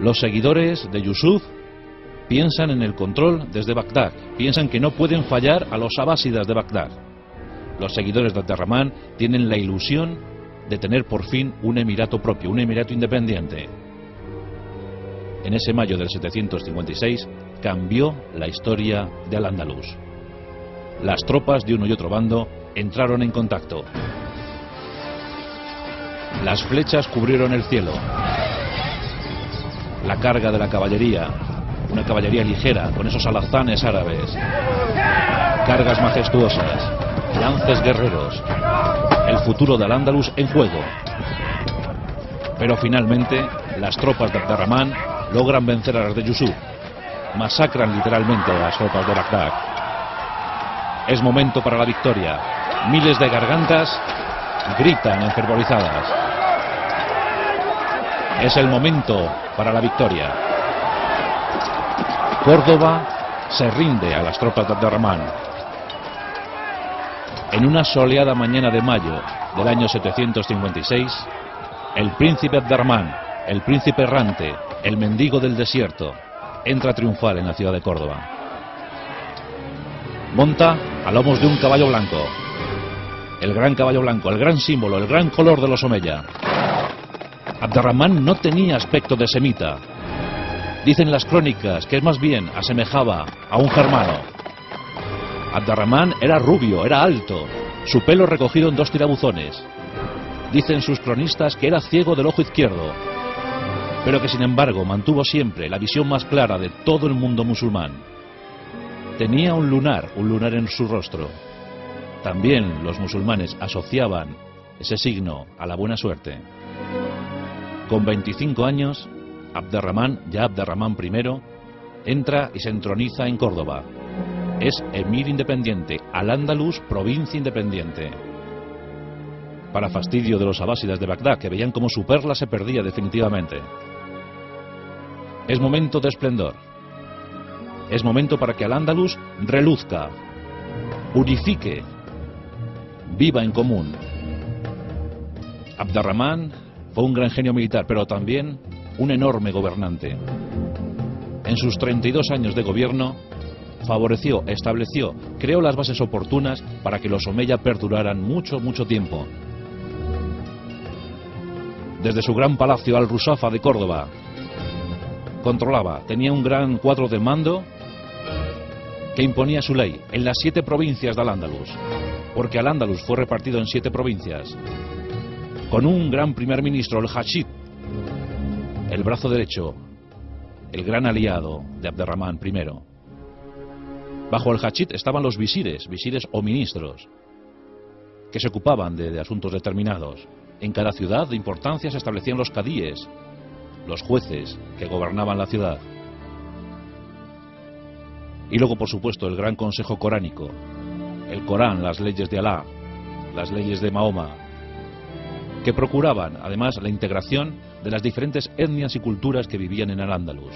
Los seguidores de Yusuf piensan en el control desde Bagdad, piensan que no pueden fallar a los abásidas de Bagdad. Los seguidores de Abderramán tienen la ilusión de tener por fin un emirato propio, un emirato independiente. En ese mayo del 756 cambió la historia de Al-Ándalus. Las tropas de uno y otro bando entraron en contacto. Las flechas cubrieron el cielo. La carga de la caballería, una caballería ligera con esos alazanes árabes, cargas majestuosas, lances guerreros, el futuro de Al-Ándalus en juego. Pero finalmente las tropas de Abderramán logran vencer a las de Yusuf, masacran literalmente a las tropas de Bagdad. Es momento para la victoria. Miles de gargantas gritan enfervorizadas. Es el momento para la victoria. Córdoba se rinde a las tropas de Abderramán. En una soleada mañana de mayo del año 756, el príncipe Abderramán, el príncipe errante, el mendigo del desierto, entra triunfal en la ciudad de Córdoba. Monta a lomos de un caballo blanco, el gran caballo blanco, el gran símbolo, el gran color de los Omeya. Abderramán no tenía aspecto de semita. Dicen las crónicas que más bien asemejaba a un germano. Abderramán era rubio, era alto, su pelo recogido en 2 tirabuzones. Dicen sus cronistas que era ciego del ojo izquierdo, pero que sin embargo mantuvo siempre la visión más clara de todo el mundo musulmán. Tenía un lunar en su rostro. También los musulmanes asociaban ese signo a la buena suerte. Con 25 años, Abderramán I, entra y se entroniza en Córdoba. Es emir independiente, Al-Ándalus provincia independiente. Para fastidio de los abásidas de Bagdad, que veían como su perla se perdía definitivamente. Es momento de esplendor. Es momento para que Al-Ándalus reluzca, unifique, viva en común. Abderramán fue un gran genio militar, pero también un enorme gobernante. En sus 32 años de gobierno, favoreció, estableció, creó las bases oportunas para que los Omeya perduraran mucho tiempo. Desde su gran palacio Al-Rusafa de Córdoba, controlaba, tenía un gran cuadro de mando que imponía su ley en las 7 provincias de Al-Ándalus, porque Al-Ándalus fue repartido en 7 provincias, con un gran primer ministro, el Hachid, el brazo derecho, el gran aliado de Abderramán I. Bajo el Hachid estaban los visires o ministros, que se ocupaban de asuntos determinados. En cada ciudad de importancia se establecían los cadíes, los jueces que gobernaban la ciudad. Y luego, por supuesto, el gran consejo coránico, el Corán, las leyes de Alá, las leyes de Mahoma, que procuraban, además, la integración de las diferentes etnias y culturas que vivían en Al-Ándalus.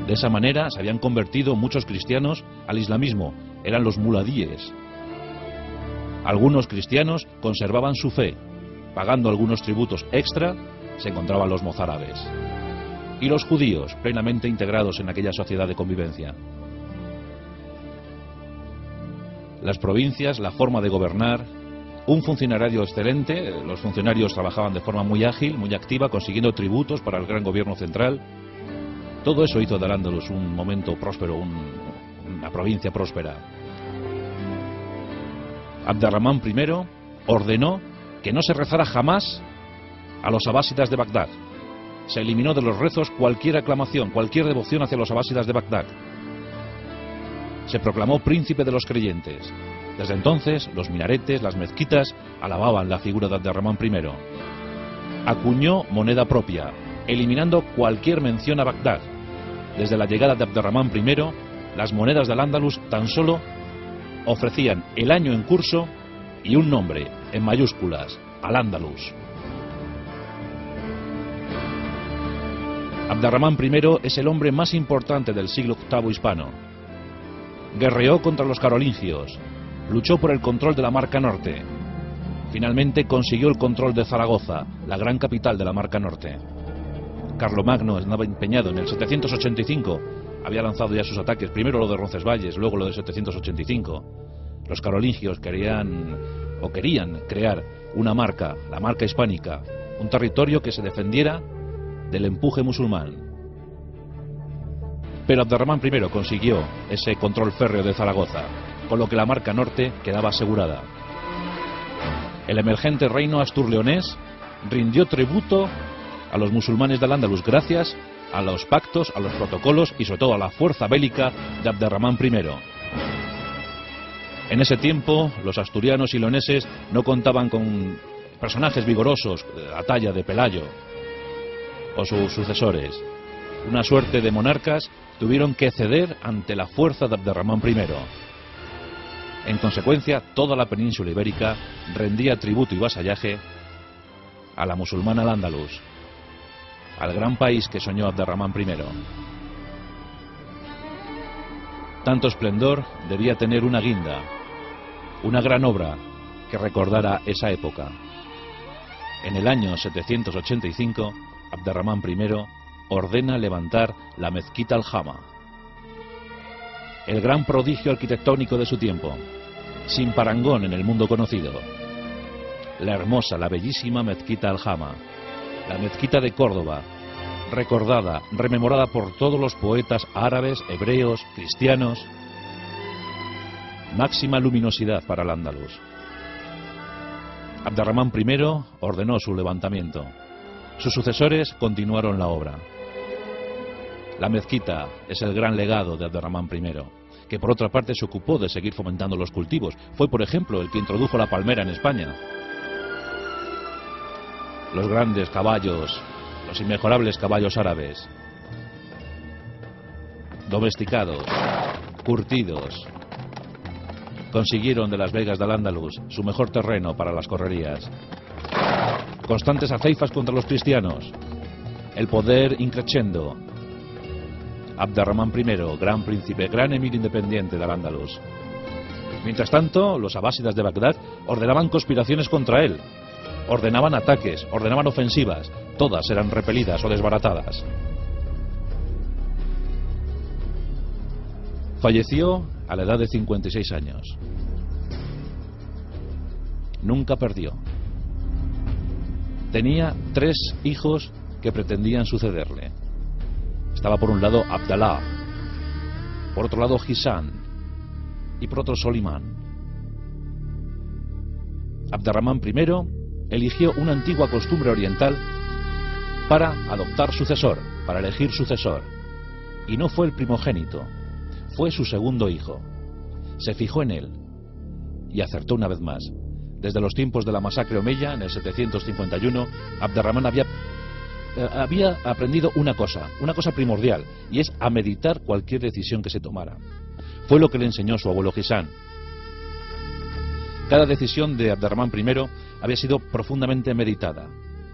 De esa manera se habían convertido muchos cristianos al islamismo, eran los muladíes. Algunos cristianos conservaban su fe, pagando algunos tributos extra, se encontraban los mozárabes. Y los judíos, plenamente integrados en aquella sociedad de convivencia. Las provincias, la forma de gobernar, un funcionario excelente, los funcionarios trabajaban de forma muy ágil, muy activa, consiguiendo tributos para el gran gobierno central. Todo eso hizo de Al-Ándalus un momento próspero, una provincia próspera. Abderramán I ordenó que no se rezara jamás a los abásidas de Bagdad. Se eliminó de los rezos cualquier aclamación, cualquier devoción hacia los abásidas de Bagdad. Se proclamó príncipe de los creyentes. Desde entonces, los minaretes, las mezquitas, alababan la figura de Abderramán I. Acuñó moneda propia, eliminando cualquier mención a Bagdad. Desde la llegada de Abderramán I, las monedas de Al-Ándalus tan solo ofrecían el año en curso y un nombre, en mayúsculas, Al-Ándalus. Abderramán I es el hombre más importante del siglo VIII hispano. Guerreó contra los carolingios, luchó por el control de la Marca Norte. Finalmente consiguió el control de Zaragoza, la gran capital de la Marca Norte. Carlomagno andaba empeñado en el 785, había lanzado ya sus ataques, primero lo de Roncesvalles, luego lo de 785. Los carolingios querían crear una marca, la marca hispánica, un territorio que se defendiera del empuje musulmán. Pero Abderramán I consiguió ese control férreo de Zaragoza, con lo que la marca norte quedaba asegurada. El emergente reino astur-leonés rindió tributo a los musulmanes de Al-Ándalus gracias a los pactos, a los protocolos y sobre todo a la fuerza bélica de Abderramán I. En ese tiempo los asturianos y leoneses no contaban con personajes vigorosos de la talla de Pelayo o sus sucesores. Una suerte de monarcas tuvieron que ceder ante la fuerza de Abderramán I. En consecuencia, toda la península ibérica rendía tributo y vasallaje a la musulmana Al-Ándalus, al gran país que soñó Abderramán I. Tanto esplendor debía tener una guinda, una gran obra que recordara esa época. En el año 785, Abderramán I ordena levantar la mezquita Al-Jama, el gran prodigio arquitectónico de su tiempo, sin parangón en el mundo conocido. La hermosa, la bellísima mezquita Al-Jama, la mezquita de Córdoba, recordada, rememorada por todos los poetas árabes, hebreos, cristianos. Máxima luminosidad para Al-Ándalus. Abderramán I ordenó su levantamiento. Sus sucesores continuaron la obra. La mezquita es el gran legado de Abderramán I, que por otra parte se ocupó de seguir fomentando los cultivos. Fue, por ejemplo, el que introdujo la palmera en España. Los grandes caballos, los inmejorables caballos árabes, domesticados, curtidos, consiguieron de las vegas de Al-Ándalus su mejor terreno para las correrías. Constantes aceifas contra los cristianos, el poder increciendo. Abderramán I, gran príncipe, gran emir independiente de Al-Ándalus. Mientras tanto, los abásidas de Bagdad ordenaban conspiraciones contra él, ordenaban ataques, ordenaban ofensivas, todas eran repelidas o desbaratadas. Falleció a la edad de 56 años. Nunca perdió. Tenía 3 hijos que pretendían sucederle. Estaba por un lado Abdalá, por otro lado Hisán y por otro Solimán. Abderramán I eligió una antigua costumbre oriental para adoptar sucesor, para elegir sucesor. Y no fue el primogénito, fue su segundo hijo. Se fijó en él y acertó una vez más. Desde los tiempos de la masacre omeya, en el 751, Abderramán había aprendido una cosa primordial, y es a meditar cualquier decisión que se tomara. Fue lo que le enseñó su abuelo Hisán. Cada decisión de Abderramán I había sido profundamente meditada,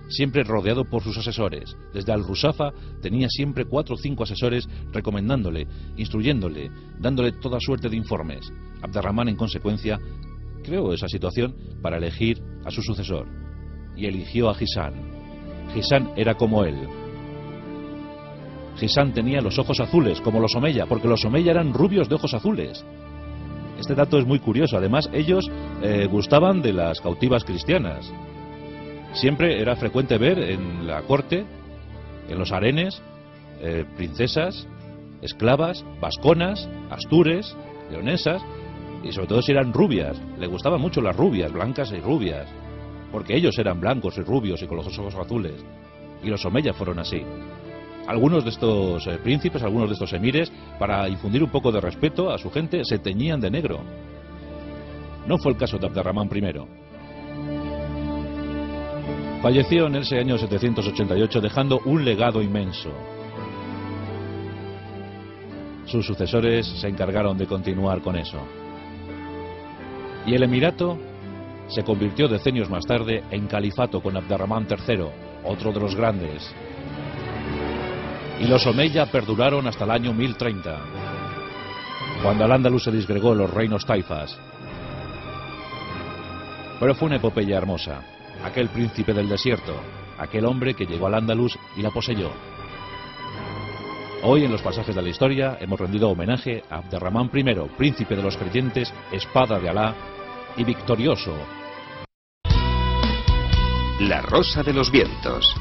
siempre rodeado por sus asesores. Desde Al-Rusafa tenía siempre 4 o 5 asesores recomendándole, instruyéndole, dándole toda suerte de informes. Abderramán, en consecuencia, creó esa situación para elegir a su sucesor, y eligió a Hisán. Hisán era como él. Hisán tenía los ojos azules, como los Omeya, porque los Omeya eran rubios de ojos azules. Este dato es muy curioso. Además, ellos gustaban de las cautivas cristianas. Siempre era frecuente ver en la corte, en los harenes, princesas, esclavas, vasconas, astures, leonesas, y sobre todo si eran rubias. Le gustaban mucho las rubias, blancas y rubias, porque ellos eran blancos y rubios y con los ojos azules. Y los Omeya fueron así. Algunos de estos príncipes, algunos de estos emires, para infundir un poco de respeto a su gente, se teñían de negro. No fue el caso de Abderramán I. Falleció en ese año 788, dejando un legado inmenso. Sus sucesores se encargaron de continuar con eso. Y el emirato se convirtió decenios más tarde en califato con Abderramán III, otro de los grandes. Y los Omeya perduraron hasta el año 1030, cuando Al-Ándalus se disgregó en los reinos taifas. Pero fue una epopeya hermosa. Aquel príncipe del desierto, aquel hombre que llegó al Andalus y la poseyó. Hoy en los pasajes de la historia hemos rendido homenaje a Abderramán I, príncipe de los creyentes, espada de Alá y victorioso. La Rosa de los Vientos.